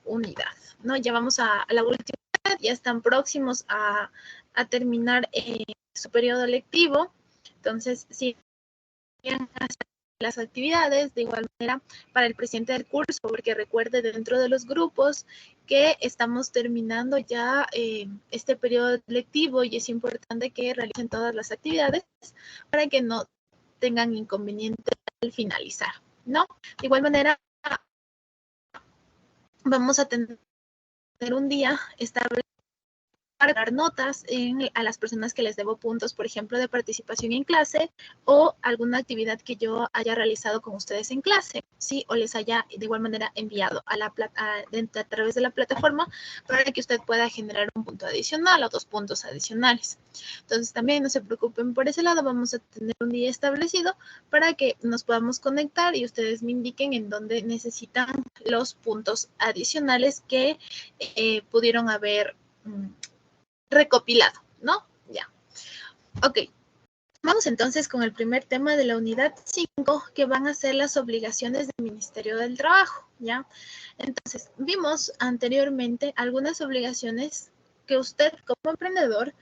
unidad, ¿no? Ya vamos a la última unidad, ya están próximos a terminar su periodo lectivo. Entonces, si bien hacer las actividades de igual manera para el presidente del curso, porque recuerde dentro de los grupos que estamos terminando ya este periodo lectivo y es importante que realicen todas las actividades para que no tengan inconveniente al finalizar, ¿no? De igual manera, vamos a tener un día establecido para dar notas a las personas que les debo puntos, por ejemplo, de participación en clase o alguna actividad que yo haya realizado con ustedes en clase, ¿sí? O les haya de igual manera enviado a través de la plataforma para que usted pueda generar un punto adicional o 2 puntos adicionales. Entonces, también no se preocupen por ese lado, vamos a tener un día establecido para que nos podamos conectar y ustedes me indiquen en dónde necesitan los puntos adicionales que pudieron haber recopilado, ¿no? Ya. Ok. Vamos entonces con el primer tema de la unidad 5, que van a ser las obligaciones del Ministerio del Trabajo, ¿ya? Entonces, vimos anteriormente algunas obligaciones que usted como emprendedor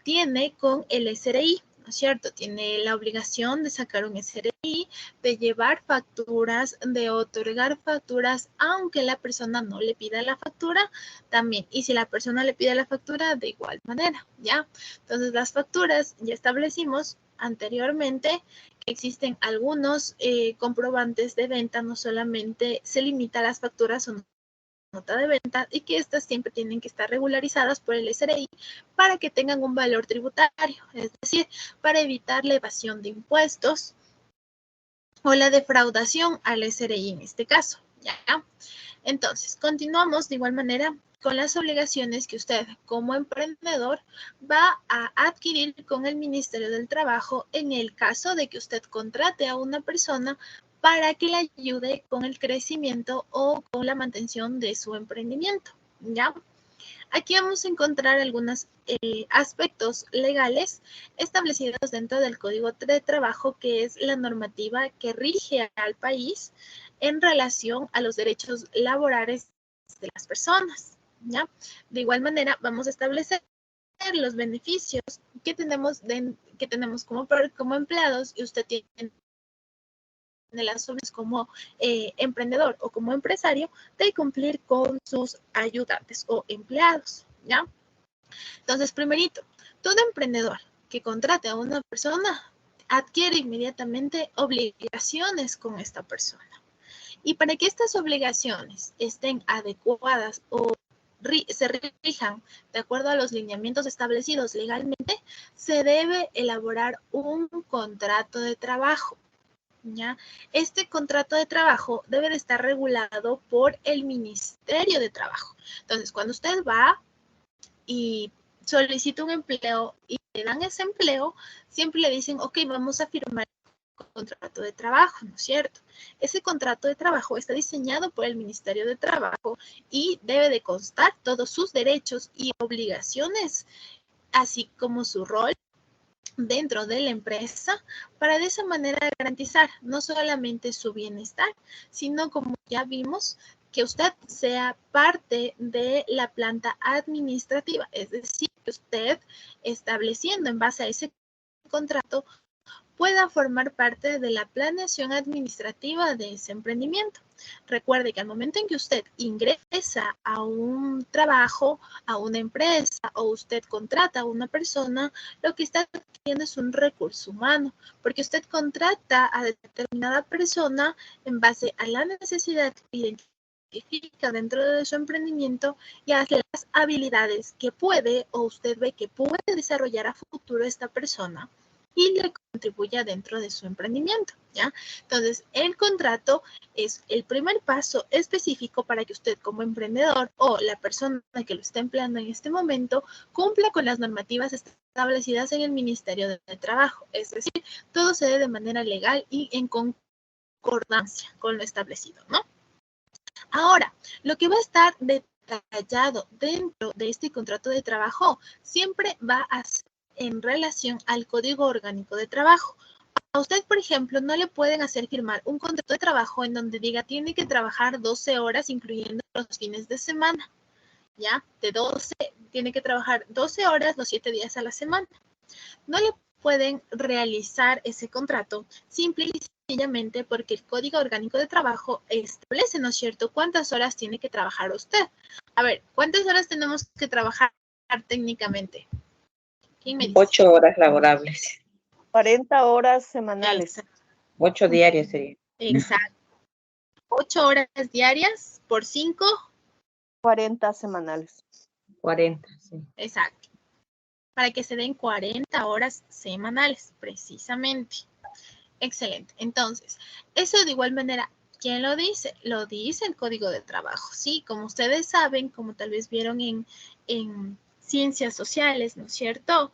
tiene con el SRI, ¿no es cierto? Tiene la obligación de sacar un SRI, de llevar facturas, de otorgar facturas, aunque la persona no le pida la factura, también. Y si la persona le pide la factura, de igual manera, ¿ya? Entonces, las facturas ya establecimos anteriormente que existen algunos comprobantes de venta, no solamente se limita a las facturas o nota de venta y que estas siempre tienen que estar regularizadas por el SRI para que tengan un valor tributario, es decir, para evitar la evasión de impuestos o la defraudación al SRI en este caso, ¿ya? Entonces, continuamos de igual manera con las obligaciones que usted como emprendedor va a adquirir con el Ministerio del Trabajo en el caso de que usted contrate a una persona para que le ayude con el crecimiento o con la mantención de su emprendimiento, ¿ya? Aquí vamos a encontrar algunos aspectos legales establecidos dentro del Código de Trabajo, que es la normativa que rige al país en relación a los derechos laborales de las personas, ¿ya? De igual manera, vamos a establecer los beneficios que tenemos, como empleados y usted tiene las opciones como emprendedor o como empresario de cumplir con sus ayudantes o empleados, ¿ya? Entonces, primerito, todo emprendedor que contrate a una persona adquiere inmediatamente obligaciones con esta persona. Y para que estas obligaciones estén adecuadas o se rijan de acuerdo a los lineamientos establecidos legalmente, se debe elaborar un contrato de trabajo, ¿ya? Este contrato de trabajo debe de estar regulado por el Ministerio de Trabajo. Entonces, cuando usted va y solicita un empleo y le dan ese empleo, siempre le dicen, ok, vamos a firmar un contrato de trabajo, ¿no es cierto? Ese contrato de trabajo está diseñado por el Ministerio de Trabajo y debe de constar todos sus derechos y obligaciones, así como su rol dentro de la empresa para de esa manera garantizar no solamente su bienestar, sino como ya vimos, que usted sea parte de la planta administrativa, es decir, que usted estableciendo en base a ese contrato pueda formar parte de la planeación administrativa de ese emprendimiento. Recuerde que al momento en que usted ingresa a un trabajo, a una empresa o usted contrata a una persona, lo que está adquiriendo es un recurso humano, porque usted contrata a determinada persona en base a la necesidad identifica dentro de su emprendimiento y hace las habilidades que puede o usted ve que puede desarrollar a futuro esta persona y le contribuya dentro de su emprendimiento, ¿ya? Entonces, el contrato es el primer paso específico para que usted como emprendedor o la persona que lo está empleando en este momento cumpla con las normativas establecidas en el Ministerio de Trabajo. Es decir, todo se dé de manera legal y en concordancia con lo establecido, ¿no? Ahora, lo que va a estar detallado dentro de este contrato de trabajo siempre va a ser en relación al Código Orgánico de Trabajo. A usted, por ejemplo, no le pueden hacer firmar un contrato de trabajo en donde diga tiene que trabajar 12 horas, incluyendo los fines de semana, ¿ya? Tiene que trabajar 12 horas los 7 días a la semana. No le pueden realizar ese contrato simple y sencillamente porque el Código Orgánico de Trabajo establece, ¿no es cierto?, cuántas horas tiene que trabajar usted. A ver, ¿cuántas horas tenemos que trabajar técnicamente? ¿Quién me dice? 8 horas laborables. 40 horas semanales. Exacto. 8 diarias sería. Exacto. 8 horas diarias por 5. 40 semanales. 40, sí. Exacto. Para que se den 40 horas semanales, precisamente. Excelente. Entonces, eso de igual manera, ¿quién lo dice? Lo dice el Código de Trabajo. Sí, como ustedes saben, como tal vez vieron en ciencias sociales, ¿no es cierto?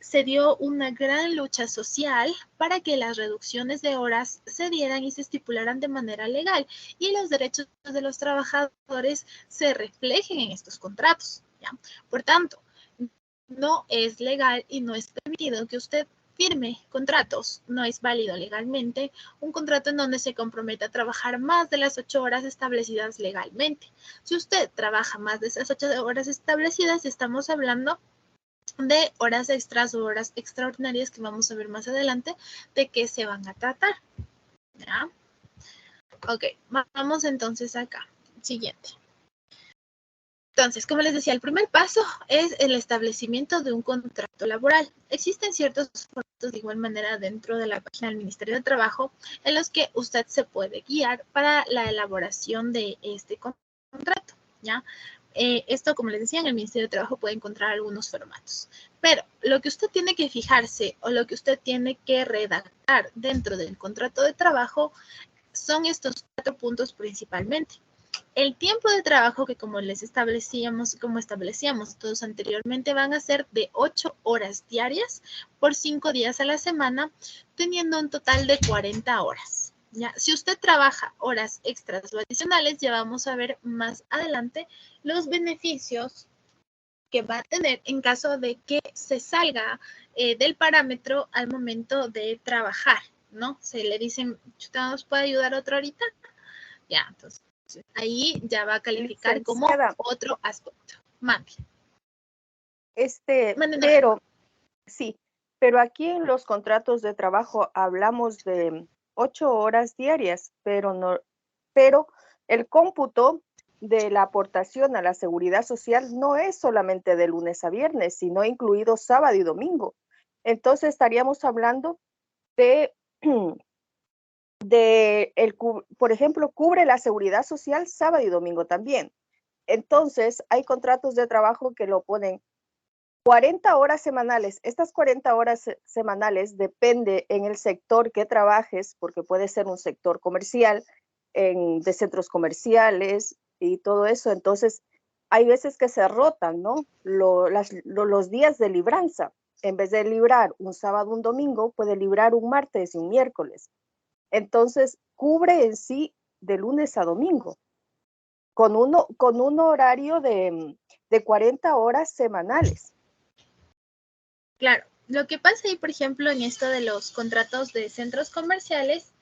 Se dio una gran lucha social para que las reducciones de horas se dieran y se estipularan de manera legal y los derechos de los trabajadores se reflejen en estos contratos, ¿ya? Por tanto, no es legal y no es permitido que usted firme contratos. No es válido legalmente un contrato en donde se comprometa a trabajar más de las 8 horas establecidas legalmente. Si usted trabaja más de esas 8 horas establecidas, estamos hablando de horas extras o horas extraordinarias que vamos a ver más adelante de qué se van a tratar. ¿Ya? Ok, vamos entonces acá. Siguiente. Entonces, como les decía, el primer paso es el establecimiento de un contrato laboral. Existen ciertos formatos de igual manera dentro de la página del Ministerio de Trabajo en los que usted se puede guiar para la elaboración de este contrato, ¿ya? Esto, como les decía, en el Ministerio de Trabajo puede encontrar algunos formatos. Pero lo que usted tiene que fijarse o lo que usted tiene que redactar dentro del contrato de trabajo son estos 4 puntos principalmente. El tiempo de trabajo que como establecíamos todos anteriormente, van a ser de 8 horas diarias por 5 días a la semana, teniendo un total de 40 horas. ¿Ya? Si usted trabaja horas extras o adicionales, ya vamos a ver más adelante los beneficios que va a tener en caso de que se salga del parámetro al momento de trabajar, ¿no? Se le dicen, ¿usted nos puede ayudar otra horita? Ya, entonces ahí ya va a calificar como otro aspecto. Mami. Pero, sí, pero aquí en los contratos de trabajo hablamos de 8 horas diarias, pero el cómputo de la aportación a la seguridad social no es solamente de lunes a viernes, sino incluido sábado y domingo. Entonces estaríamos hablando de por ejemplo, cubre la seguridad social sábado y domingo también. Entonces, hay contratos de trabajo que lo ponen 40 horas semanales. Estas 40 horas semanales depende en el sector que trabajes, porque puede ser un sector comercial, de centros comerciales y todo eso. Entonces, hay veces que se rotan, ¿no? Los días de libranza. En vez de librar un sábado, un domingo, puede librar un martes y un miércoles. Entonces, cubre en sí de lunes a domingo, con un horario de 40 horas semanales. Claro, lo que pasa ahí, por ejemplo, en esto de los contratos de centros comerciales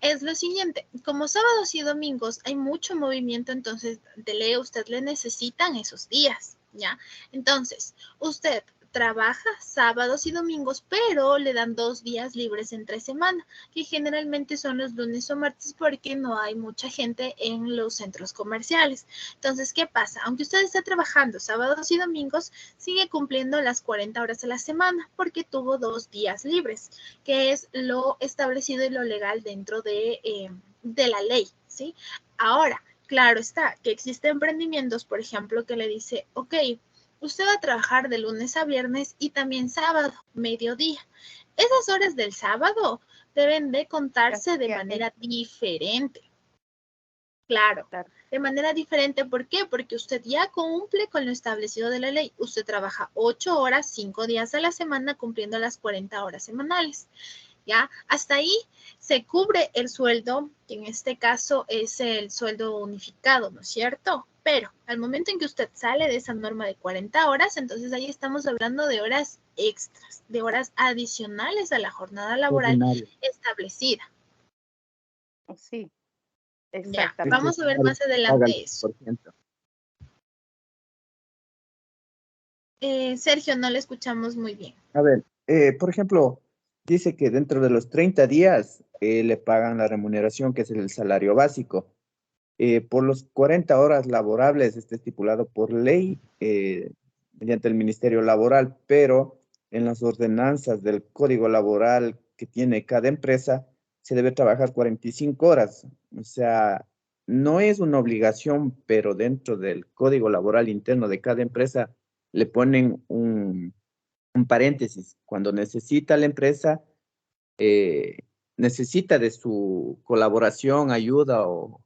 es lo siguiente, como sábados y domingos hay mucho movimiento, entonces de ley usted le necesitan esos días, ¿ya? Entonces, usted trabaja sábados y domingos, pero le dan 2 días libres entre semana, que generalmente son los lunes o martes porque no hay mucha gente en los centros comerciales. Entonces, ¿qué pasa? Aunque usted esté trabajando sábados y domingos, sigue cumpliendo las 40 horas a la semana porque tuvo 2 días libres, que es lo establecido y lo legal dentro de la ley, ¿sí? Ahora, claro está que existen emprendimientos, por ejemplo, que le dice, ok, usted va a trabajar de lunes a viernes y también sábado, mediodía. Esas horas del sábado deben de contarse de manera diferente. Claro, de manera diferente. ¿Por qué? Porque usted ya cumple con lo establecido de la ley. Usted trabaja 8 horas, 5 días a la semana, cumpliendo las 40 horas semanales. ¿Ya? Hasta ahí se cubre el sueldo, que en este caso es el sueldo unificado, ¿no es cierto? Pero al momento en que usted sale de esa norma de 40 horas, entonces ahí estamos hablando de horas extras, de horas adicionales a la jornada laboral Extraordinario. establecida. Sí, Ya, exactamente. vamos a ver Extraordinario. más Paga adelante el eso. 10%. Sergio, no le escuchamos muy bien. A ver, por ejemplo, dice que dentro de los 30 días le pagan la remuneración, que es el salario básico. Por los 40 horas laborables está estipulado por ley mediante el Ministerio Laboral, pero en las ordenanzas del Código Laboral que tiene cada empresa se debe trabajar 45 horas. O sea, no es una obligación, pero dentro del Código Laboral interno de cada empresa le ponen un paréntesis. Cuando necesita la empresa, necesita de su colaboración, ayuda o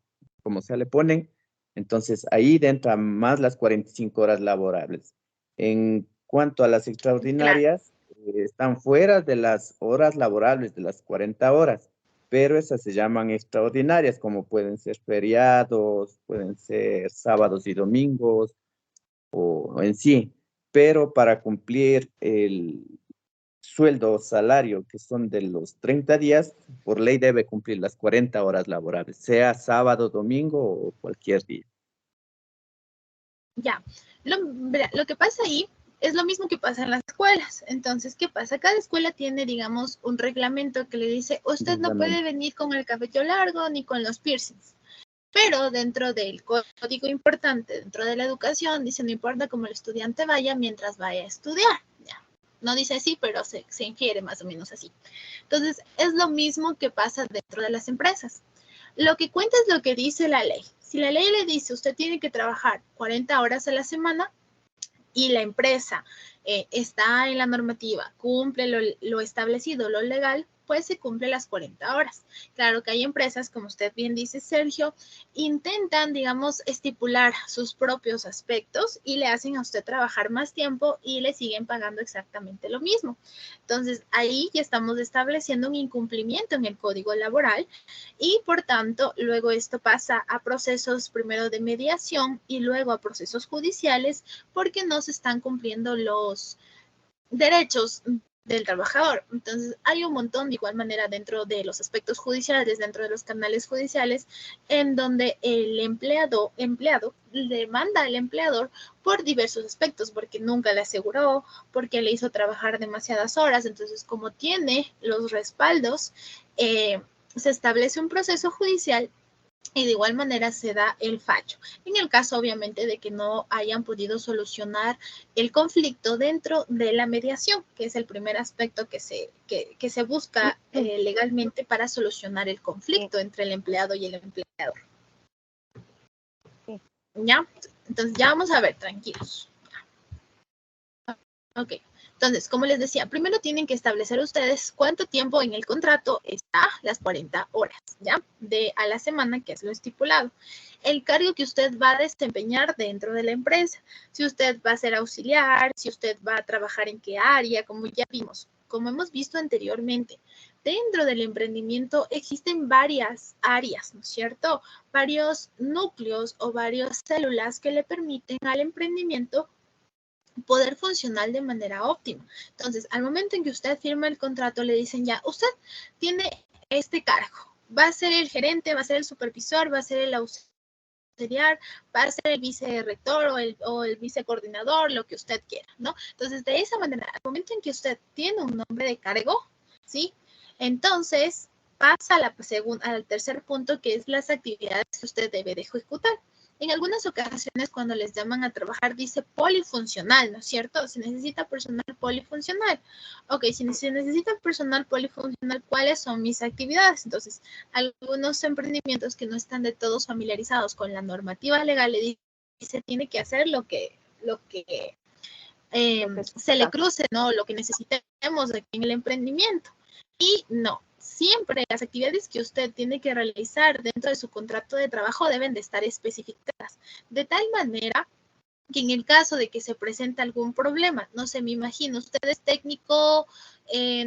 como se le ponen, entonces ahí entran más las 45 horas laborables. En cuanto a las Claro. extraordinarias, están fuera de las horas laborables, de las 40 horas, pero esas se llaman extraordinarias, como pueden ser feriados, pueden ser sábados y domingos, o en sí, pero para cumplir el sueldo o salario que son de los 30 días, por ley debe cumplir las 40 horas laborables, sea sábado, domingo o cualquier día. Ya, verá, lo que pasa ahí es lo mismo que pasa en las escuelas. Entonces, ¿qué pasa? Cada escuela tiene, digamos, un reglamento que le dice, usted no puede venir con el cabello largo ni con los piercings. Pero dentro del código importante, dentro de la educación, dice, no importa cómo el estudiante vaya mientras vaya a estudiar. Ya. No dice así, pero se infiere más o menos así. Entonces, es lo mismo que pasa dentro de las empresas. Lo que cuenta es lo que dice la ley. Si la ley le dice, usted tiene que trabajar 40 horas a la semana y la empresa está en la normativa, cumple lo establecido, lo legal, pues se cumple las 40 horas. Claro que hay empresas, como usted bien dice, Sergio, intentan, digamos, estipular sus propios aspectos y le hacen a usted trabajar más tiempo y le siguen pagando exactamente lo mismo. Entonces, ahí ya estamos estableciendo un incumplimiento en el código laboral y, por tanto, luego esto pasa a procesos primero de mediación y luego a procesos judiciales porque no se están cumpliendo los derechos del trabajador. Entonces, hay un montón de igual manera dentro de los aspectos judiciales, dentro de los canales judiciales, en donde el empleado demanda al empleador por diversos aspectos, porque nunca le aseguró, porque le hizo trabajar demasiadas horas. Entonces, como tiene los respaldos, se establece un proceso judicial y de igual manera se da el fallo. En el caso, obviamente, de que no hayan podido solucionar el conflicto dentro de la mediación, que es el primer aspecto que se busca legalmente para solucionar el conflicto entre el empleado y el empleador. ¿Ya? Entonces, ya vamos a ver, tranquilos. Ok. Entonces, como les decía, primero tienen que establecer ustedes cuánto tiempo en el contrato está las 40 horas, ¿ya? A la semana, que es lo estipulado. El cargo que usted va a desempeñar dentro de la empresa. Si usted va a ser auxiliar, si usted va a trabajar en qué área, como ya vimos, como hemos visto anteriormente. Dentro del emprendimiento existen varias áreas, ¿no es cierto? Varios núcleos o varias células que le permiten al emprendimiento poder funcionar de manera óptima. Entonces, al momento en que usted firma el contrato, le dicen ya, usted tiene este cargo. Va a ser el gerente, va a ser el supervisor, va a ser el auxiliar, va a ser el vicerrector o el vicecoordinador, lo que usted quiera, ¿no? Entonces, de esa manera, al momento en que usted tiene un nombre de cargo, ¿sí? Entonces, pasa al tercer punto, que es las actividades que usted debe de ejecutar. En algunas ocasiones, cuando les llaman a trabajar, dice polifuncional, ¿no es cierto? Se necesita personal polifuncional. Ok, si se necesita personal polifuncional, ¿cuáles son mis actividades? Entonces, algunos emprendimientos que no están de todos familiarizados con la normativa legal le dice tiene que hacer lo que se le cruce, ¿no? Lo que necesitemos aquí en el emprendimiento. Y no, siempre las actividades que usted tiene que realizar dentro de su contrato de trabajo deben de estar especificadas, de tal manera que en el caso de que se presente algún problema, no sé, me imagino, usted es técnico,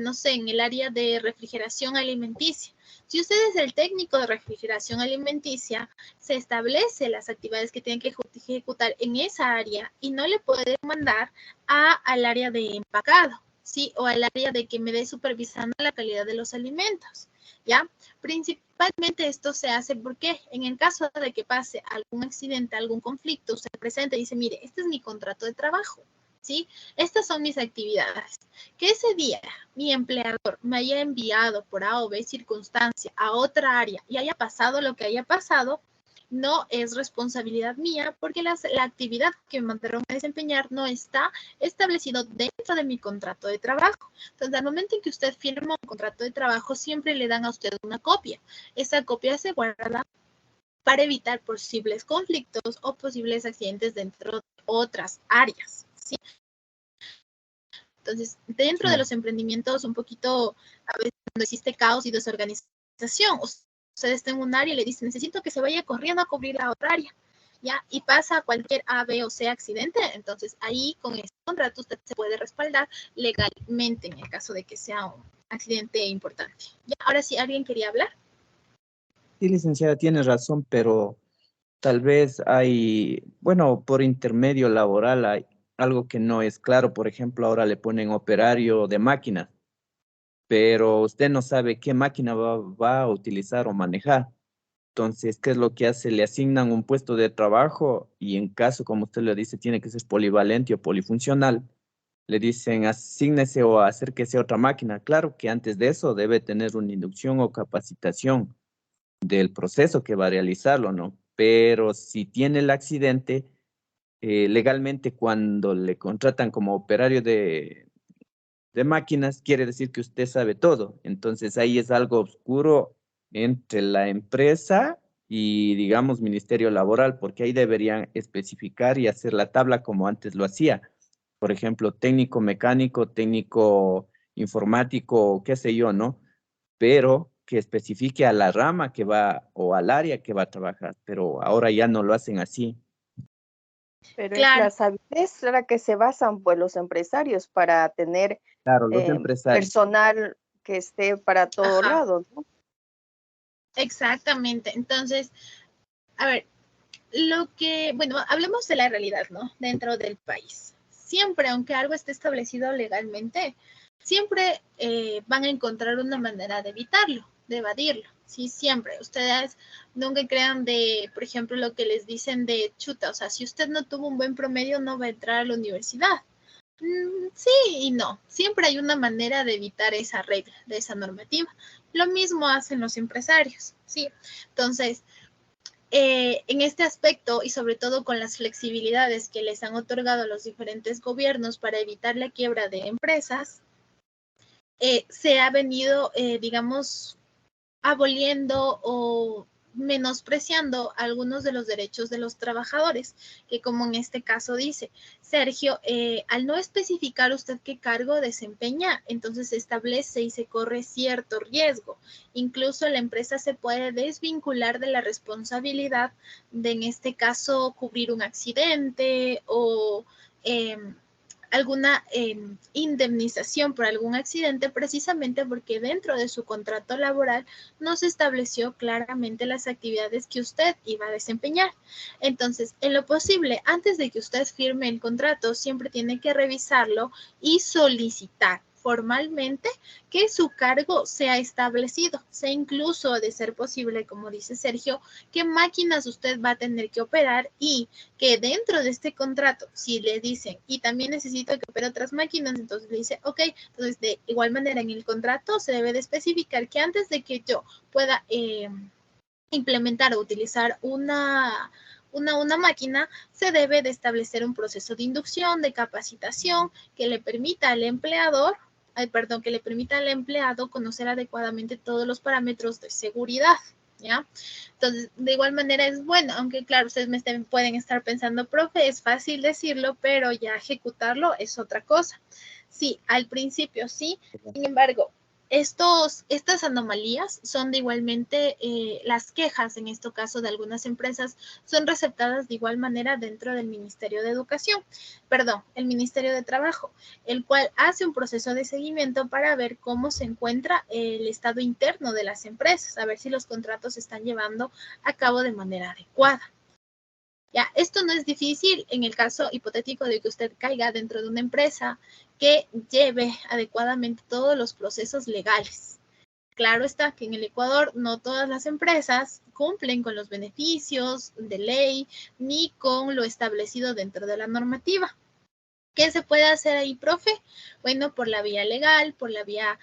no sé, en el área de refrigeración alimenticia. Si usted es el técnico de refrigeración alimenticia, se establece las actividades que tienen que ejecutar en esa área y no le puede mandar al área de empacado, ¿sí? O al área de que me dé supervisando la calidad de los alimentos, ¿ya? Principalmente esto se hace porque en el caso de que pase algún accidente, algún conflicto, usted presenta y dice, mire, este es mi contrato de trabajo, ¿sí? Estas son mis actividades. Que ese día mi empleador me haya enviado por A o B circunstancia a otra área y haya pasado lo que haya pasado, no es responsabilidad mía porque la actividad que me mandaron a desempeñar no está establecido dentro de mi contrato de trabajo. Entonces, al momento en que usted firma un contrato de trabajo, siempre le dan a usted una copia. Esa copia se guarda para evitar posibles conflictos o posibles accidentes dentro de otras áreas, ¿sí? Entonces, dentro de los emprendimientos, un poquito, a veces cuando existe caos y desorganización, usted está en un área y le dice, necesito que se vaya corriendo a cubrir la otra área, ¿ya? Y pasa cualquier A, B o C accidente, entonces ahí con este contrato usted se puede respaldar legalmente en el caso de que sea un accidente importante. ¿Ya? Ahora sí, ¿alguien quería hablar? Sí, licenciada, tiene razón, pero tal vez hay, bueno, por intermedio laboral hay algo que no es claro. Por ejemplo, ahora le ponen operario de máquinas, pero usted no sabe qué máquina va a utilizar o manejar. Entonces, ¿qué es lo que hace? Le asignan un puesto de trabajo y en caso, como usted le dice, tiene que ser polivalente o polifuncional. Le dicen, asígnese o acérquese a otra máquina. Claro que antes de eso debe tener una inducción o capacitación del proceso que va a realizarlo, ¿no? Pero si tiene el accidente, legalmente cuando le contratan como operario de máquinas, quiere decir que usted sabe todo. Entonces ahí es algo oscuro entre la empresa y, digamos, Ministerio Laboral, porque ahí deberían especificar y hacer la tabla como antes lo hacía. Por ejemplo, técnico mecánico, técnico informático, qué sé yo, ¿no? Pero que especifique a la rama que va o al área que va a trabajar, pero ahora ya no lo hacen así. Pero es Claro, la sabidez en la que se basan pues los empresarios para tener Claro, los empresarios. personal que esté para todo ajá, lado, ¿no? exactamente. Entonces, a ver, bueno, hablemos de la realidad, ¿no? Dentro del país. Siempre, aunque algo esté establecido legalmente, siempre van a encontrar una manera de evitarlo, de evadirlo. Sí, siempre. Ustedes nunca crean de, por ejemplo, lo que les dicen de chuta. O sea, si usted no tuvo un buen promedio, no va a entrar a la universidad. Sí y no. Siempre hay una manera de evitar esa regla, de esa normativa. Lo mismo hacen los empresarios, ¿sí? Entonces, en este aspecto y sobre todo con las flexibilidades que les han otorgado los diferentes gobiernos para evitar la quiebra de empresas, se ha venido, digamos, aboliendo o menospreciando algunos de los derechos de los trabajadores, que como en este caso dice Sergio, al no especificar usted qué cargo desempeña, entonces se establece y se corre cierto riesgo. Incluso la empresa se puede desvincular de la responsabilidad de, en este caso, cubrir un accidente o alguna indemnización por algún accidente precisamente porque dentro de su contrato laboral no se estableció claramente las actividades que usted iba a desempeñar. Entonces, en lo posible, antes de que usted firme el contrato, siempre tiene que revisarlo y solicitar formalmente que su cargo sea establecido, sea incluso de ser posible, como dice Sergio, qué máquinas usted va a tener que operar y que dentro de este contrato, si le dicen, y también necesito que opere otras máquinas, entonces le dice, ok, entonces de igual manera en el contrato se debe de especificar que antes de que yo pueda implementar o utilizar una máquina, se debe de establecer un proceso de inducción, de capacitación, que le permita al empleador, que le permita al empleado conocer adecuadamente todos los parámetros de seguridad. ¿Ya? Entonces, de igual manera es bueno, aunque claro, ustedes pueden estar pensando, profe, es fácil decirlo, pero ya ejecutarlo es otra cosa. Sí, al principio sí, sin embargo, Estas anomalías son de igualmente, las quejas, en este caso de algunas empresas, son receptadas de igual manera dentro del Ministerio de Educación, perdón, el Ministerio de Trabajo, el cual hace un proceso de seguimiento para ver cómo se encuentra el estado interno de las empresas, a ver si los contratos se están llevando a cabo de manera adecuada. Ya, esto no es difícil en el caso hipotético de que usted caiga dentro de una empresa que lleve adecuadamente todos los procesos legales. Claro está que en el Ecuador no todas las empresas cumplen con los beneficios de ley ni con lo establecido dentro de la normativa. ¿Qué se puede hacer ahí, profe? Bueno, por la vía legal, por la vía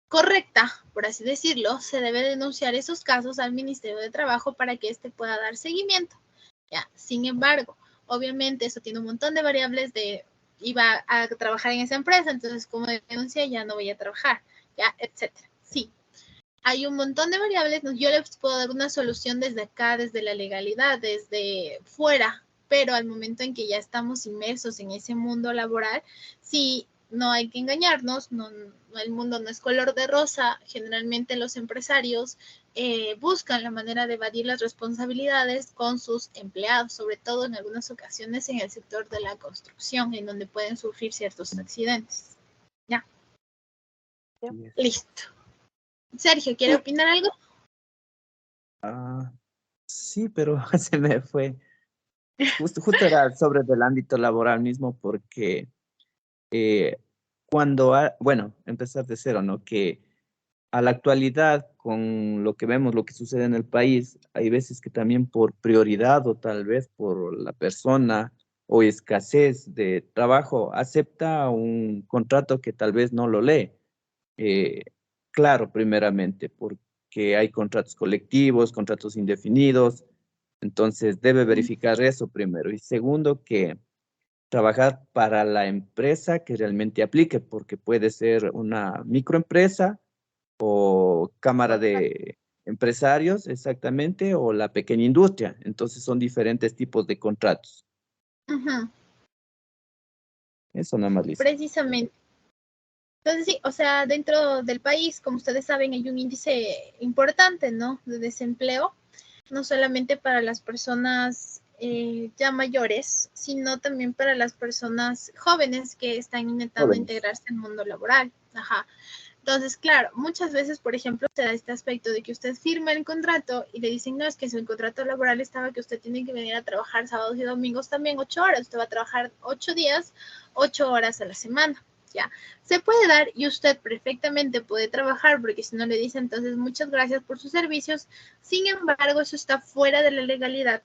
correcta, por así decirlo, se debe denunciar esos casos al Ministerio de Trabajo para que éste pueda dar seguimiento. Ya, sin embargo, obviamente eso tiene un montón de variables de iba a trabajar en esa empresa, entonces como denuncia ya no voy a trabajar, ya, etcétera. Sí, hay un montón de variables, yo les puedo dar una solución desde acá, desde la legalidad, desde fuera, pero al momento en que ya estamos inmersos en ese mundo laboral, sí, no hay que engañarnos, no, el mundo no es color de rosa, generalmente los empresarios buscan la manera de evadir las responsabilidades con sus empleados, sobre todo en algunas ocasiones en el sector de la construcción, en donde pueden sufrir ciertos accidentes. Ya. Listo. Sergio, ¿quiere opinar algo? Sí, pero se me fue. Justo era sobre el ámbito laboral mismo, porque bueno, empezar de cero, ¿no? Que a la actualidad, con lo que vemos, lo que sucede en el país, hay veces que también por prioridad o tal vez por la persona o escasez de trabajo, acepta un contrato que tal vez no lo lee. Eh, claro, primeramente, porque hay contratos colectivos, contratos indefinidos, entonces debe verificar eso primero. Y segundo, que trabajar para la empresa que realmente aplique, porque puede ser una microempresa o cámara de empresarios, exactamente, o la pequeña industria. Entonces son diferentes tipos de contratos. Uh-huh. Eso nada más, Lisa. Precisamente. Entonces sí, o sea, dentro del país, como ustedes saben, hay un índice importante, ¿no? De desempleo, no solamente para las personas ya mayores, sino también para las personas jóvenes que están intentando integrarse al mundo laboral. Ajá. Entonces, claro, muchas veces, por ejemplo, se da este aspecto de que usted firma el contrato y le dicen, no, es que su contrato laboral estaba que usted tiene que venir a trabajar sábados y domingos también 8 horas. Usted va a trabajar 8 días, 8 horas a la semana. Ya, se puede dar y usted perfectamente puede trabajar, porque si no le dice, entonces muchas gracias por sus servicios. Sin embargo, eso está fuera de la legalidad.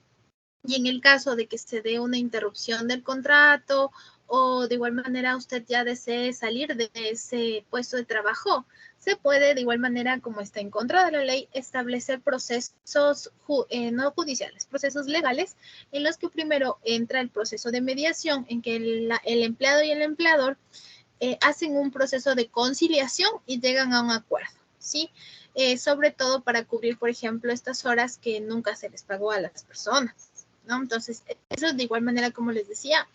Y en el caso de que se dé una interrupción del contrato o de igual manera usted ya desee salir de ese puesto de trabajo, se puede de igual manera, como está en contra de la ley, establecer procesos no judiciales, procesos legales, en los que primero entra el proceso de mediación, en que el empleado y el empleador hacen un proceso de conciliación y llegan a un acuerdo, ¿sí? Sobre todo para cubrir, por ejemplo, estas horas que nunca se les pagó a las personas, ¿no? Entonces, eso de igual manera, como les decía,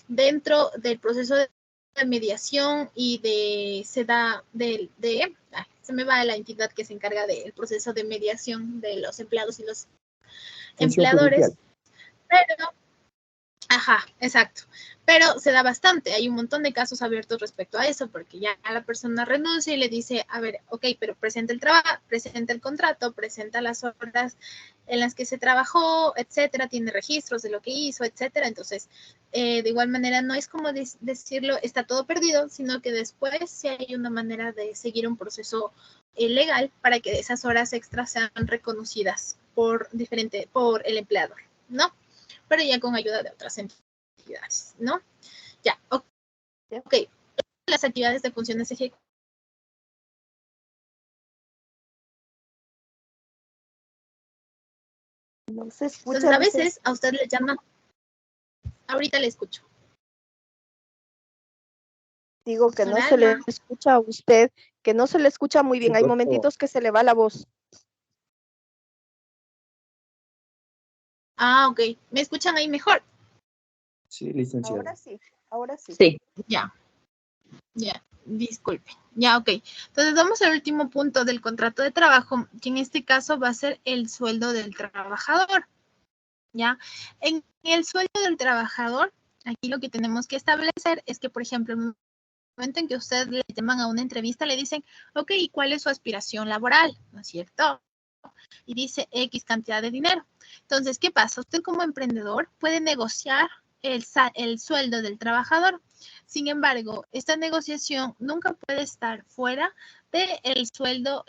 dentro del proceso de mediación y se me va la entidad que se encarga del proceso de mediación de los empleados y los empleadores, pero ajá, exacto. Pero se da bastante. Hay un montón de casos abiertos respecto a eso, porque ya la persona renuncia y le dice, a ver, ok, pero presenta el trabajo, presenta el contrato, presenta las horas en las que se trabajó, etcétera, tiene registros de lo que hizo, etcétera. Entonces, de igual manera, no es como decirlo, está todo perdido, sino que después sí hay una manera de seguir un proceso legal para que esas horas extras sean reconocidas por el empleador, ¿no? Pero ya con ayuda de otras entidades, ¿no? Ya, ok. Las actividades de funciones ejecutivas. No se escucha. Entonces, a veces a usted le llaman. Ahorita le escucho. Digo que no se le escucha a usted, que no se le escucha muy bien. Hay momentitos que se le va la voz. Ah, ok. ¿Me escuchan ahí mejor? Sí, licenciada. Ahora sí, ahora sí. Sí. Ya. Ya. Disculpen. Ya, ok. Entonces vamos al último punto del contrato de trabajo, que en este caso va a ser el sueldo del trabajador. ¿Ya? En el sueldo del trabajador, aquí lo que tenemos que establecer es que, por ejemplo, en el momento en que usted le llaman a una entrevista, le dicen, ok, ¿y cuál es su aspiración laboral? ¿No es cierto? Y dice X cantidad de dinero. Entonces, ¿qué pasa? Usted como emprendedor puede negociar el sueldo del trabajador. Sin embargo, esta negociación nunca puede estar fuera del sueldo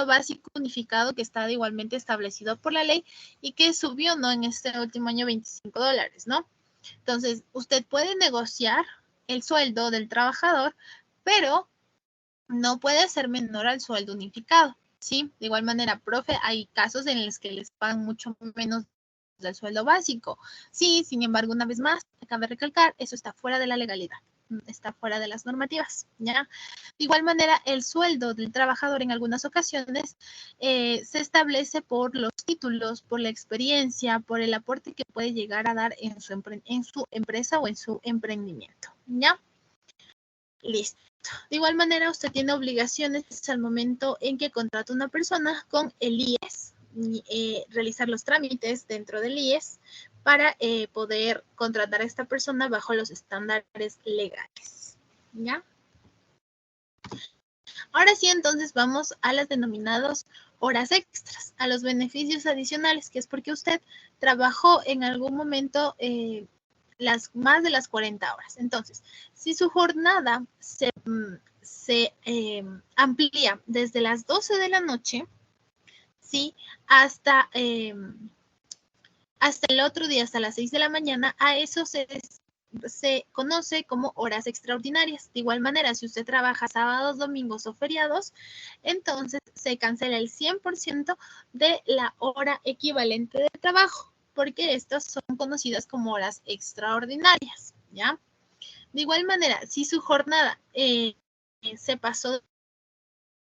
básico unificado que está igualmente establecido por la ley y que subió, ¿no? En este último año $25, ¿no? Entonces, usted puede negociar el sueldo del trabajador, pero no puede ser menor al sueldo unificado, ¿sí? De igual manera, profe, hay casos en los que les pagan mucho menos del sueldo básico. Sí, sin embargo, una vez más, cabe recalcar, eso está fuera de la legalidad, está fuera de las normativas, ¿ya? De igual manera, el sueldo del trabajador en algunas ocasiones se establece por los títulos, por la experiencia, por el aporte que puede llegar a dar en su empresa o en su emprendimiento, ¿ya? Listo. De igual manera, usted tiene obligaciones al momento en que contrata una persona con el IES, realizar los trámites dentro del IES para poder contratar a esta persona bajo los estándares legales. ¿Ya? Ahora sí, entonces vamos a las denominadas horas extras, a los beneficios adicionales, que es porque usted trabajó en algún momento más de las 40 horas. Entonces, si su jornada se amplía desde las 12 de la noche, ¿sí? Hasta el otro día, hasta las 6 de la mañana, a eso se conoce como horas extraordinarias. De igual manera, si usted trabaja sábados, domingos o feriados, entonces se cancela el 100% de la hora equivalente de trabajo, porque estas son conocidas como horas extraordinarias, ¿ya? De igual manera, si su jornada se pasó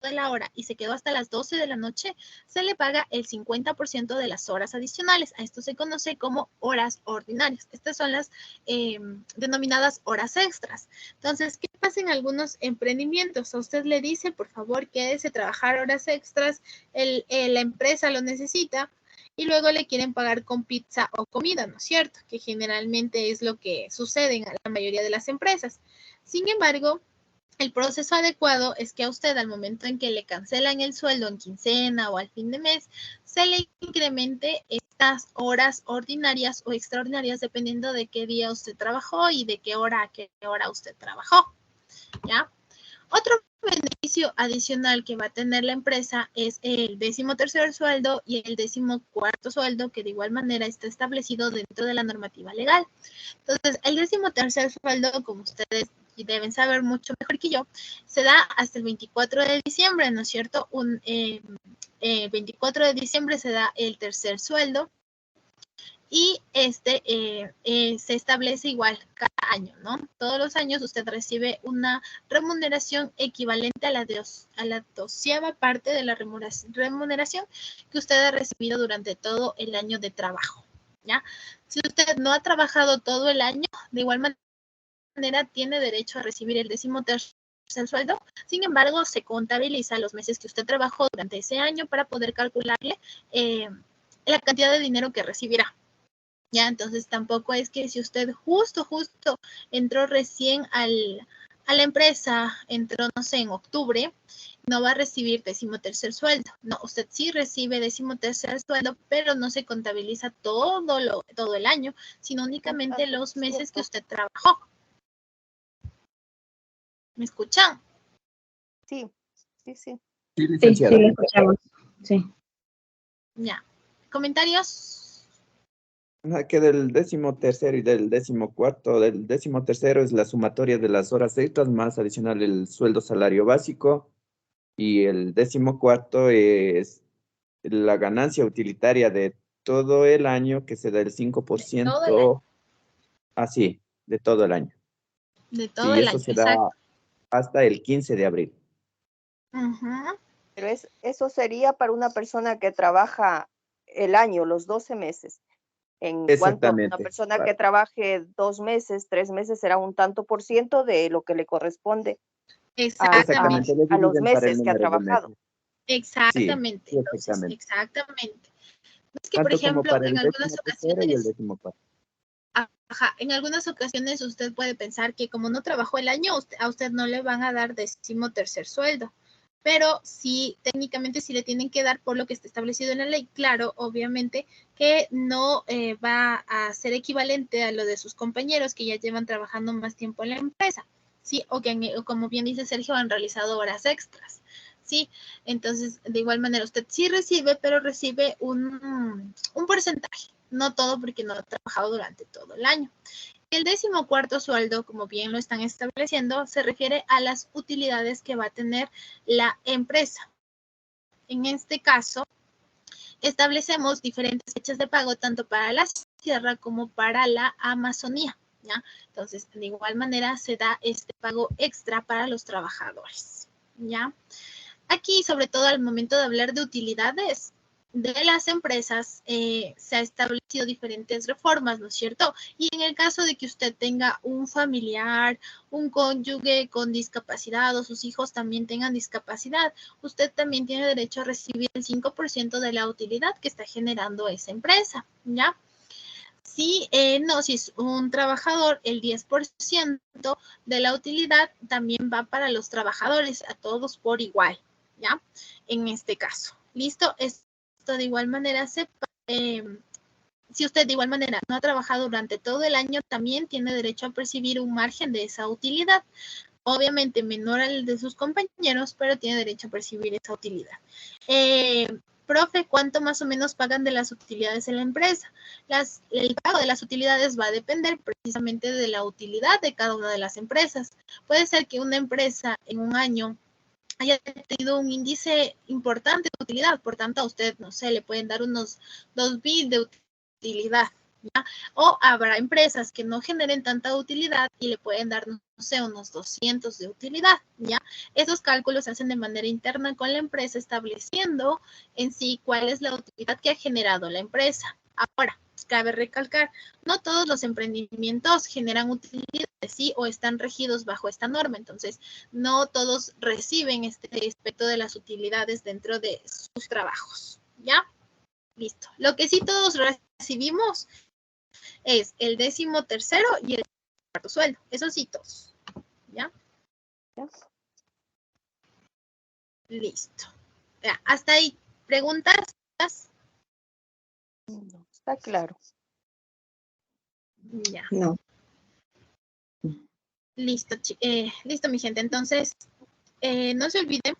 de la hora y se quedó hasta las 12 de la noche, se le paga el 50% de las horas adicionales. A esto se conoce como horas ordinarias. Estas son las denominadas horas extras. Entonces, ¿qué pasa en algunos emprendimientos? A usted le dice, por favor, quédese a trabajar horas extras, la empresa lo necesita, y luego le quieren pagar con pizza o comida, ¿no es cierto? Que generalmente es lo que sucede en la mayoría de las empresas. Sin embargo, el proceso adecuado es que a usted al momento en que le cancelan el sueldo en quincena o al fin de mes, se le incremente estas horas ordinarias o extraordinarias dependiendo de qué día usted trabajó y de qué hora a qué hora usted trabajó, ¿ya? Otro beneficio adicional que va a tener la empresa es el 13º sueldo y el 14º sueldo, que de igual manera está establecido dentro de la normativa legal. Entonces, el 13º sueldo, como ustedes deben saber mucho mejor que yo, se da hasta el 24 de diciembre, ¿no es cierto? 24 de diciembre se da el tercer sueldo y se establece igual cada año, ¿no? Todos los años usted recibe una remuneración equivalente a la 12ª parte de la remuneración que usted ha recibido durante todo el año de trabajo, ¿ya? Si usted no ha trabajado todo el año, de igual manera tiene derecho a recibir el 13º sueldo. Sin embargo, se contabiliza los meses que usted trabajó durante ese año para poder calcularle la cantidad de dinero que recibirá. Ya, entonces tampoco es que si usted justo entró recién a la empresa, entró, no sé, en octubre, no va a recibir 13º sueldo. No, usted sí recibe 13º sueldo, pero no se contabiliza todo el año, sino únicamente los meses que usted trabajó. ¿Me escuchan? Sí. Sí, Sí, licenciada. lo escuchamos. Sí. Ya. ¿Comentarios? Que del 13º y del 14º, del 13º es la sumatoria de las horas extras más adicional el sueldo salario básico y el 14º es la ganancia utilitaria de todo el año que se da el 5%, así, de todo el año. De todo Sí, el eso año, se da exacto. hasta el 15 de abril. Uh-huh. Pero eso sería para una persona que trabaja el año, los 12 meses. En cuanto a una Exactamente. persona que trabaje 2 meses, 3 meses, será un tanto por ciento de lo que le corresponde Exactamente, Exactamente, le a los dividen para el meses que ha número de trabajado. meses. Sí, exactamente. sí, Entonces, exactamente. exactamente. Es que, por Tanto como ejemplo, para en el algunas 13º y el ocasiones, 14º. ajá, en algunas ocasiones usted puede pensar que como no trabajó el año, a usted no le van a dar 13º sueldo, pero sí, técnicamente sí le tienen que dar por lo que está establecido en la ley. Claro, obviamente que no va a ser equivalente a lo de sus compañeros que ya llevan trabajando más tiempo en la empresa, ¿sí? O que, como bien dice Sergio, han realizado horas extras, ¿sí? Entonces, de igual manera, usted sí recibe, pero recibe un porcentaje, no todo porque no ha trabajado durante todo el año. El 14º sueldo, como bien lo están estableciendo, se refiere a las utilidades que va a tener la empresa. En este caso, establecemos diferentes fechas de pago tanto para la sierra como para la Amazonía, ¿ya? Entonces, de igual manera se da este pago extra para los trabajadores, ¿ya? Aquí, sobre todo al momento de hablar de utilidades de las empresas, se ha establecido diferentes reformas, ¿no es cierto? Y en el caso de que usted tenga un familiar, un cónyuge con discapacidad o sus hijos también tengan discapacidad, usted también tiene derecho a recibir el 5% de la utilidad que está generando esa empresa, ¿ya? Si es un trabajador, el 10% de la utilidad también va para los trabajadores, a todos por igual, ¿ya? En este caso, ¿listo? Esto de igual manera si usted de igual manera no ha trabajado durante todo el año, también tiene derecho a percibir un margen de esa utilidad. Obviamente menor al de sus compañeros, pero tiene derecho a percibir esa utilidad. Profe, ¿cuánto más o menos pagan de las utilidades en la empresa? El pago de las utilidades va a depender precisamente de la utilidad de cada una de las empresas. Puede ser que una empresa en un año haya tenido un índice importante de utilidad, por tanto a usted, no sé, le pueden dar unos 2.000 de utilidad, ¿ya? O habrá empresas que no generen tanta utilidad y le pueden dar, no sé, unos 200 de utilidad, ¿ya? Esos cálculos se hacen de manera interna con la empresa, estableciendo en sí cuál es la utilidad que ha generado la empresa. Ahora, cabe recalcar, no todos los emprendimientos generan utilidades, ¿sí? O están regidos bajo esta norma, entonces no todos reciben este aspecto de las utilidades dentro de sus trabajos, ¿ya? Listo. Lo que sí todos recibimos es el 13º y el 4º sueldo. Eso sí todos, ¿ya? Listo. Ya, hasta ahí. ¿Preguntas? No, está claro. Ya. No. Listo, listo, mi gente. Entonces, no se olviden,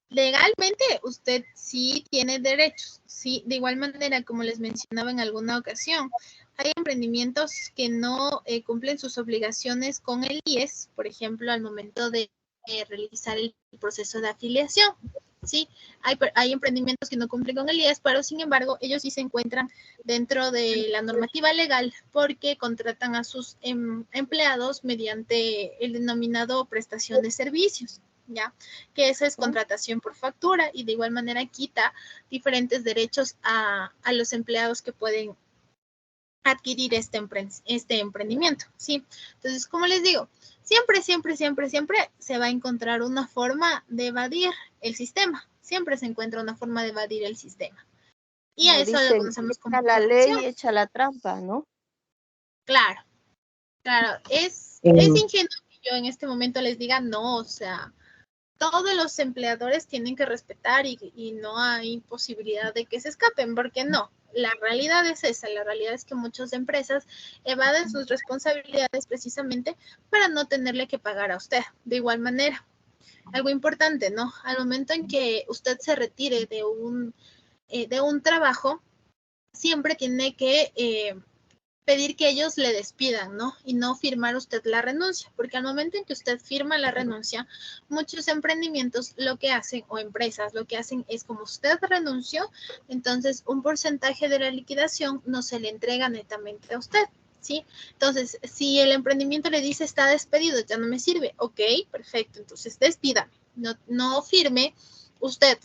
legalmente usted sí tiene derechos, sí, de igual manera, como les mencionaba en alguna ocasión, hay emprendimientos que no cumplen sus obligaciones con el IES, por ejemplo, al momento de realizar el proceso de afiliación. Sí, hay emprendimientos que no cumplen con el IES, pero sin embargo, ellos sí se encuentran dentro de la normativa legal porque contratan a sus empleados mediante el denominado prestación de servicios, ¿ya? Que esa es contratación por factura y de igual manera quita diferentes derechos a los empleados que pueden adquirir este emprendimiento, ¿sí? Entonces, como les digo, siempre se va a encontrar una forma de evadir el sistema. Siempre se encuentra una forma de evadir el sistema. Y Como a eso lo dicen, conocemos como echa la corrupción. ley, echa la trampa, ¿no? Claro, es Eh, ingenuo que yo en este momento les diga no, o sea, todos los empleadores tienen que respetar y no hay posibilidad de que se escapen, porque no. La realidad es esa, la realidad es que muchas empresas evaden sus responsabilidades precisamente para no tenerle que pagar a usted. De igual manera, algo importante, ¿no? Al momento en que usted se retire de un trabajo, siempre tiene que pedir que ellos le despidan, ¿no? Y no firmar usted la renuncia, porque al momento en que usted firma la renuncia, muchos emprendimientos lo que hacen, o empresas lo que hacen es como usted renunció, entonces un porcentaje de la liquidación no se le entrega netamente a usted, ¿sí? Entonces, si el emprendimiento le dice está despedido, ya no me sirve, ok, perfecto, entonces despídame, no firme usted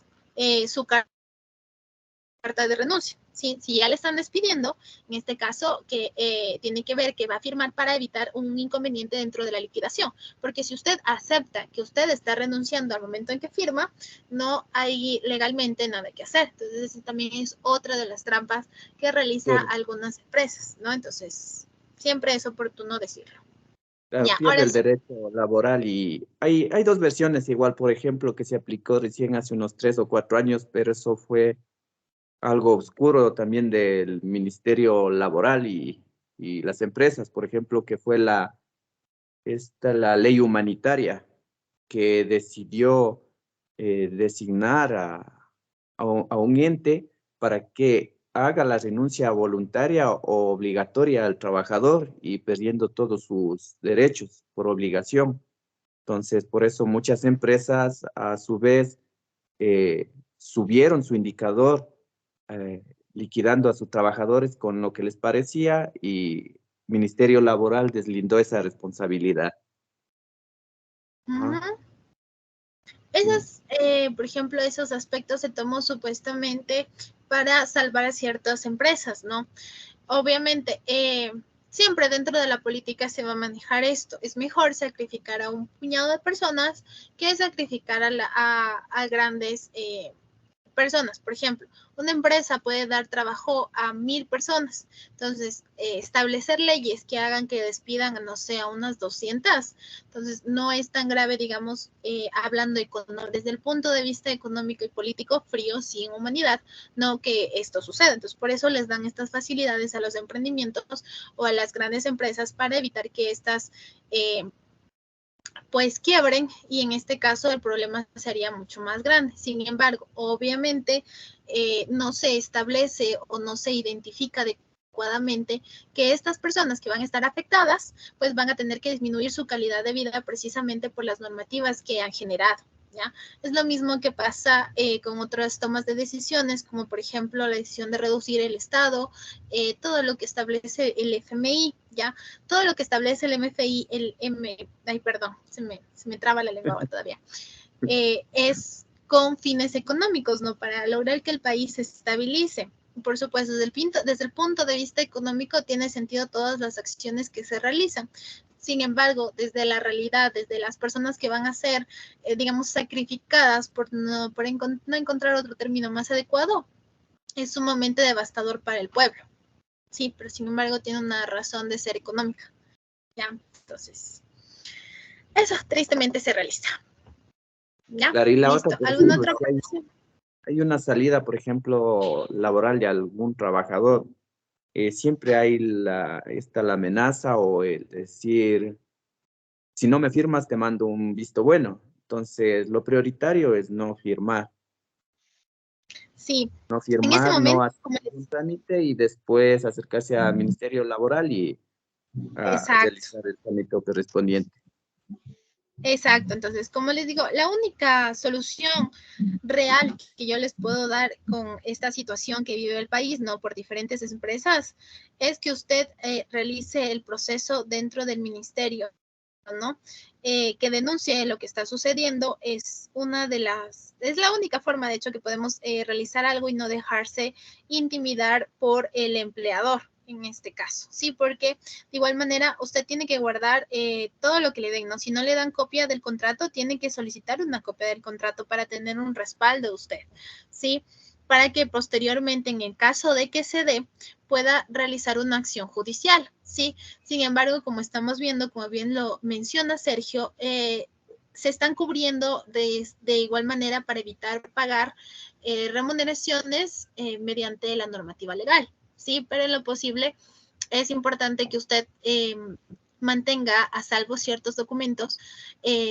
su carta carta de renuncia. ¿Sí? Si ya le están despidiendo, en este caso, que tiene que ver que va a firmar para evitar un inconveniente dentro de la liquidación. Porque si usted acepta que usted está renunciando al momento en que firma, no hay legalmente nada que hacer. Entonces, también es otra de las trampas que realiza algunas empresas, ¿no? Entonces, siempre es oportuno decirlo. Claro, Ya, pierde ahora el sí. derecho laboral y hay dos versiones igual, por ejemplo, que se aplicó recién hace unos 3 o 4 años, pero eso fue algo oscuro también del Ministerio Laboral y las empresas, por ejemplo, que fue la ley humanitaria que decidió designar a un ente para que haga la renuncia voluntaria o obligatoria al trabajador y perdiendo todos sus derechos por obligación. Entonces, por eso muchas empresas a su vez subieron su indicador eh, liquidando a sus trabajadores con lo que les parecía y Ministerio Laboral deslindó esa responsabilidad. Ajá, Ujú. sí. Esos, por ejemplo, esos aspectos se tomó supuestamente para salvar a ciertas empresas, ¿no? Obviamente, siempre dentro de la política se va a manejar esto. Es mejor sacrificar a un puñado de personas que sacrificar a grandes personas. Por ejemplo, una empresa puede dar trabajo a 1000 personas. Entonces, establecer leyes que hagan que despidan, no sé, a unas 200. Entonces, no es tan grave, digamos, hablando desde el punto de vista económico y político, frío, sin humanidad, no que esto suceda. Entonces, por eso les dan estas facilidades a los emprendimientos o a las grandes empresas para evitar que estas pues quiebren y en este caso el problema sería mucho más grande. Sin embargo, obviamente no se establece o no se identifica adecuadamente que estas personas que van a estar afectadas pues van a tener que disminuir su calidad de vida precisamente por las normativas que han generado. ¿Ya? Es lo mismo que pasa con otras tomas de decisiones, como por ejemplo la decisión de reducir el Estado, todo lo que establece el FMI, ¿ya? Todo lo que establece el MFI, ay, perdón, se me traba la lengua todavía, es con fines económicos, ¿no? Para lograr que el país se estabilice. Por supuesto, desde el punto de vista económico tiene sentido todas las acciones que se realizan. Sin embargo, desde la realidad, desde las personas que van a ser, digamos, sacrificadas por no encontrar otro término más adecuado, es sumamente devastador para el pueblo. Sí, pero sin embargo tiene una razón de ser económica. ¿Ya? Entonces, eso tristemente se realiza. ¿Ya? Claro, y la otra, Listo. por ¿Alguna ejemplo, otra si cuestión? hay una salida, por ejemplo, laboral de algún trabajador, siempre hay la amenaza o el decir, si no me firmas, te mando un visto bueno. Entonces, lo prioritario es no firmar, Sí, no en ese firmar, no momento, hacer como un les... trámite y después acercarse al Ministerio Laboral y a Exacto. realizar el trámite correspondiente. Exacto, entonces, como les digo, la única solución real que yo les puedo dar con esta situación que vive el país, no por diferentes empresas, es que usted realice el proceso dentro del ministerio, ¿no? Que denuncie lo que está sucediendo es es la única forma, de hecho, que podemos realizar algo y no dejarse intimidar por el empleador en este caso, ¿sí? Porque de igual manera usted tiene que guardar todo lo que le den, ¿no? Si no le dan copia del contrato, tiene que solicitar una copia del contrato para tener un respaldo usted, ¿sí? Para que posteriormente, en el caso de que se dé, pueda realizar una acción judicial, ¿sí? Sin embargo, como estamos viendo, como bien lo menciona Sergio, se están cubriendo de igual manera para evitar pagar remuneraciones mediante la normativa legal, ¿sí? Pero en lo posible es importante que usted mantenga a salvo ciertos documentos,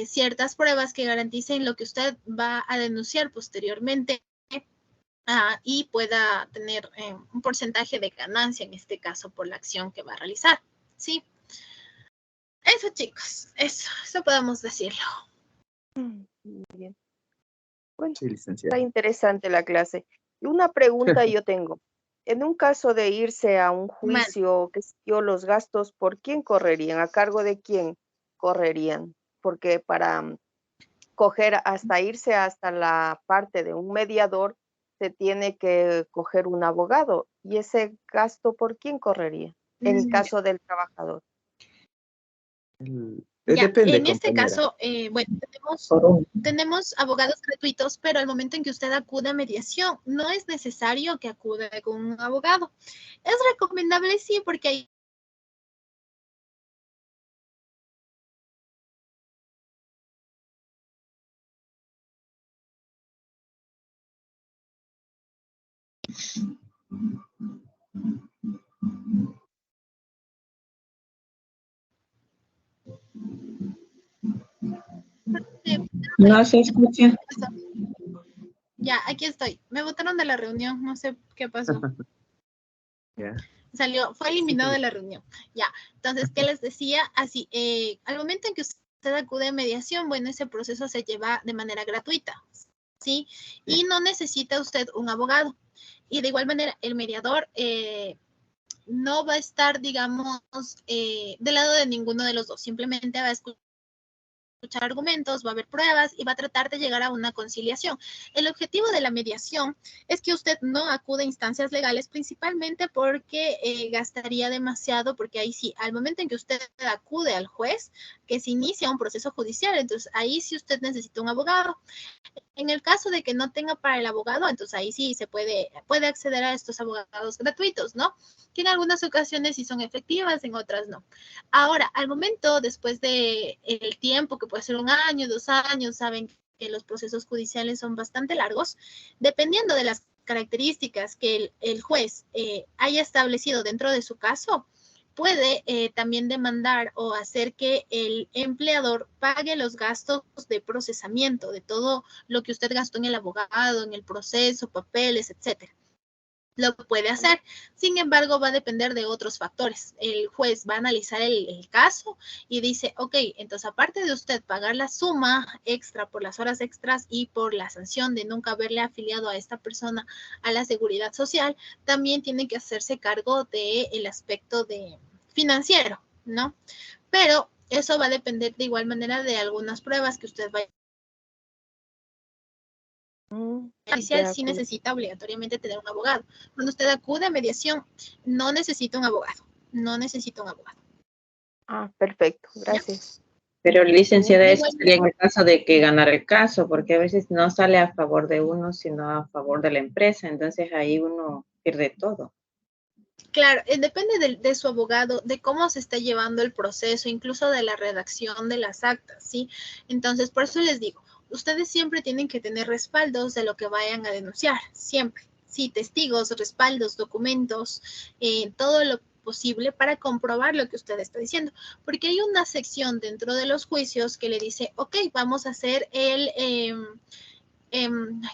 ciertas pruebas que garanticen lo que usted va a denunciar posteriormente y pueda tener un porcentaje de ganancia, en este caso, por la acción que va a realizar. Sí, eso chicos, eso podemos decirlo. Muy bien. Bueno, Sí, está licenciado. interesante la clase. Y una pregunta yo tengo. En un caso de irse a un Man, juicio, qué sé yo, los gastos, ¿por quién correrían? ¿A cargo de quién correrían? Porque para coger hasta irse hasta la parte de un mediador, se tiene que coger un abogado. ¿Y ese gasto por quién correría? En el Ya. caso del trabajador. Ya, Depende, en este compañera. caso, bueno, Por un- tenemos abogados gratuitos, pero al momento en que usted acude a mediación, no es necesario que acuda con un abogado. Es recomendable, sí, porque hay No se escucha. Ya, aquí estoy. Me botaron de la reunión, no sé qué pasó. Ya. Salió, fue eliminado Sí. de la reunión. Ya, entonces, ¿qué les decía? Así, al momento en que usted acude a mediación, bueno, ese proceso se lleva de manera gratuita, ¿sí? Y no necesita usted un abogado. Y de igual manera, el mediador no va a estar, digamos, del lado de ninguno de los dos. Simplemente va a escuchar argumentos, va a haber pruebas y va a tratar de llegar a una conciliación. El objetivo de la mediación es que usted no acude a instancias legales, principalmente porque gastaría demasiado, porque ahí sí, al momento en que usted acude al juez, que se inicia un proceso judicial, entonces ahí sí usted necesita un abogado. En el caso de que no tenga para el abogado, entonces ahí sí se puede acceder a estos abogados gratuitos, ¿no? Que en algunas ocasiones sí son efectivas, en otras no. Ahora, al momento, después de el tiempo, que puede ser 1 año, 2 años, saben que los procesos judiciales son bastante largos, dependiendo de las características que el juez haya establecido dentro de su caso, puede también demandar o hacer que el empleador pague los gastos de procesamiento de todo lo que usted gastó en el abogado, en el proceso, papeles, etcétera. Lo puede hacer. Sin embargo, va a depender de otros factores. El juez va a analizar el caso y dice, ok, entonces aparte de usted pagar la suma extra por las horas extras y por la sanción de nunca haberle afiliado a esta persona a la seguridad social, también tiene que hacerse cargo del aspecto de financiero, ¿no? Pero eso va a depender de igual manera de algunas pruebas que usted vaya judicial, sí necesita obligatoriamente tener un abogado. Cuando usted acude a mediación, no necesita un abogado. No necesita un abogado. Ah, perfecto, gracias. Pero licenciada, De eso igual sería en el caso de que ganara el caso, porque a veces no sale a favor de uno, sino a favor de la empresa. Entonces ahí uno pierde todo. Claro, depende de su abogado, de cómo se está llevando el proceso, incluso de la redacción de las actas, ¿sí? Entonces, por eso les digo, ustedes siempre tienen que tener respaldos de lo que vayan a denunciar, siempre. Sí, testigos, respaldos, documentos, todo lo posible para comprobar lo que usted está diciendo, porque hay una sección dentro de los juicios que le dice, ok, vamos a hacer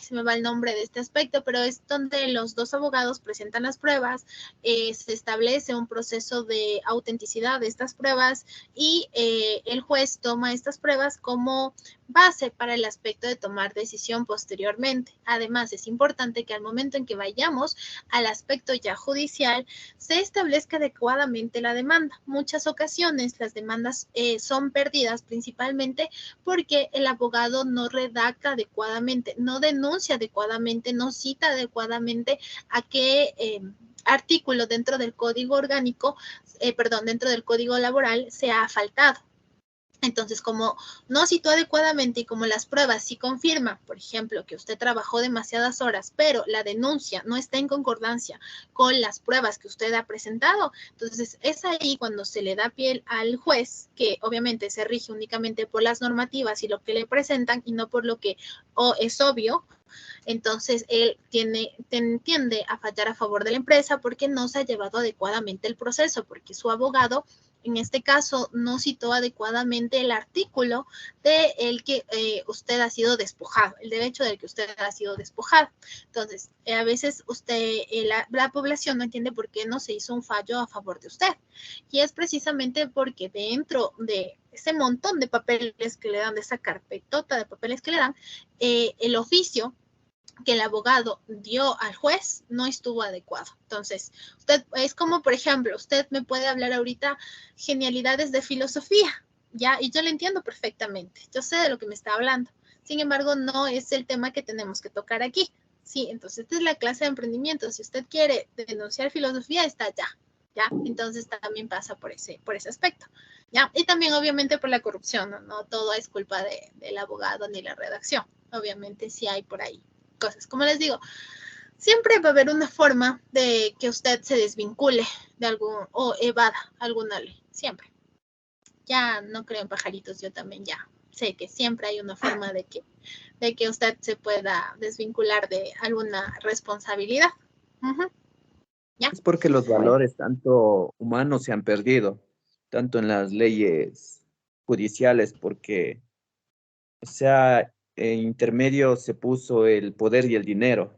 se me va el nombre de este aspecto, pero es donde los dos abogados presentan las pruebas, se establece un proceso de autenticidad de estas pruebas y el juez toma estas pruebas como base para el aspecto de tomar decisión posteriormente. Además, es importante que al momento en que vayamos al aspecto ya judicial, se establezca adecuadamente la demanda. Muchas ocasiones las demandas son perdidas principalmente porque el abogado no redacta adecuadamente, no denuncia adecuadamente, no cita adecuadamente a qué artículo dentro del código orgánico, dentro del código laboral se ha faltado. Entonces, como no citó adecuadamente y como las pruebas sí confirman, por ejemplo, que usted trabajó demasiadas horas, pero la denuncia no está en concordancia con las pruebas que usted ha presentado, entonces es ahí cuando se le da piel al juez, que obviamente se rige únicamente por las normativas y lo que le presentan y no por lo que es obvio. Entonces, él tiende a fallar a favor de la empresa porque no se ha llevado adecuadamente el proceso, porque su abogado, en este caso, no citó adecuadamente el artículo de el que usted ha sido despojado, el derecho del que usted ha sido despojado. Entonces, a veces la población no entiende por qué no se hizo un fallo a favor de usted. Y es precisamente porque dentro de ese montón de papeles que le dan, de esa carpetota de papeles que le dan, el oficio que el abogado dio al juez no estuvo adecuado. Entonces, usted es como, por ejemplo, usted me puede hablar ahorita genialidades de filosofía, ¿ya? Y yo le entiendo perfectamente, yo sé de lo que me está hablando. Sin embargo, no es el tema que tenemos que tocar aquí, Sí, entonces esta es la clase de emprendimiento. Si usted quiere denunciar filosofía, está allá. ¿Ya? Entonces también pasa por ese aspecto, ¿ya? Y también obviamente por la corrupción, ¿no? No todo es culpa del abogado ni la redacción. Obviamente sí hay por ahí cosas. Como les digo, siempre va a haber una forma de que usted se desvincule de algún o evada alguna ley. Siempre. Ya no creo en pajaritos, yo también ya sé que siempre hay una forma de que usted se pueda desvincular de alguna responsabilidad. ¿Ya? Es porque los valores tanto humanos se han perdido, tanto en las leyes judiciales, porque, o sea, en intermedio se puso el poder y el dinero.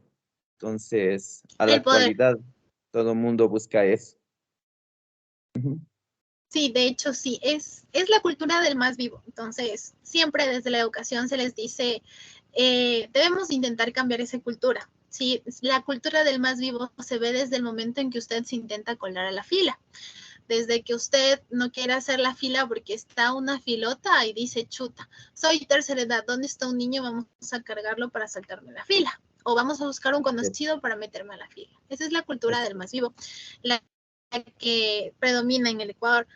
Entonces, a la El poder. actualidad, todo el mundo busca eso. Ujú. Sí, de hecho sí, es la cultura del más vivo. Entonces, siempre desde la educación se les dice, debemos intentar cambiar esa cultura. Sí, la cultura del más vivo se ve desde el momento en que usted se intenta colar a la fila. Desde que usted no quiere hacer la fila porque está una filota y dice, chuta, soy tercera edad, ¿dónde está un niño? Vamos a cargarlo para saltarme la fila. O vamos a buscar un conocido para meterme a la fila. Esa es la cultura del más vivo, la que predomina en el Ecuador.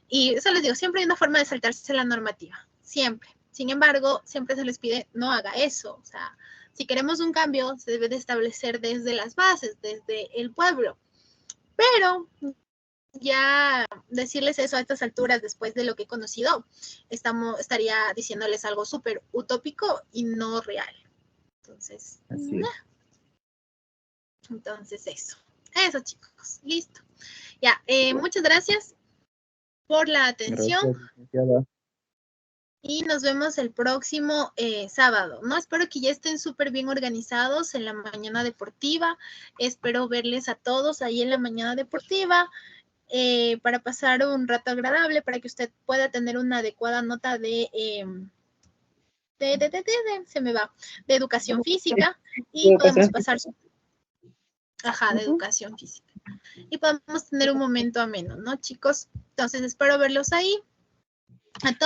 Y eso les digo, siempre hay una forma de saltarse la normativa, siempre. Sin embargo, siempre se les pide no haga eso. O sea, si queremos un cambio, se debe de establecer desde las bases, desde el pueblo. Pero ya decirles eso a estas alturas, después de lo que he conocido, estaría diciéndoles algo súper utópico y no real. Entonces, Así es. entonces eso chicos, listo. Ya, muchas gracias por la atención. Gracias, licenciada. Y nos vemos el próximo sábado, ¿no? Espero que ya estén súper bien organizados en la mañana deportiva. Espero verles a todos ahí en la mañana deportiva para pasar un rato agradable, para que usted pueda tener una adecuada nota se me va, de educación física y podemos pasar de educación física. Y podemos tener un momento ameno, ¿no, chicos? Entonces espero verlos ahí. A todos.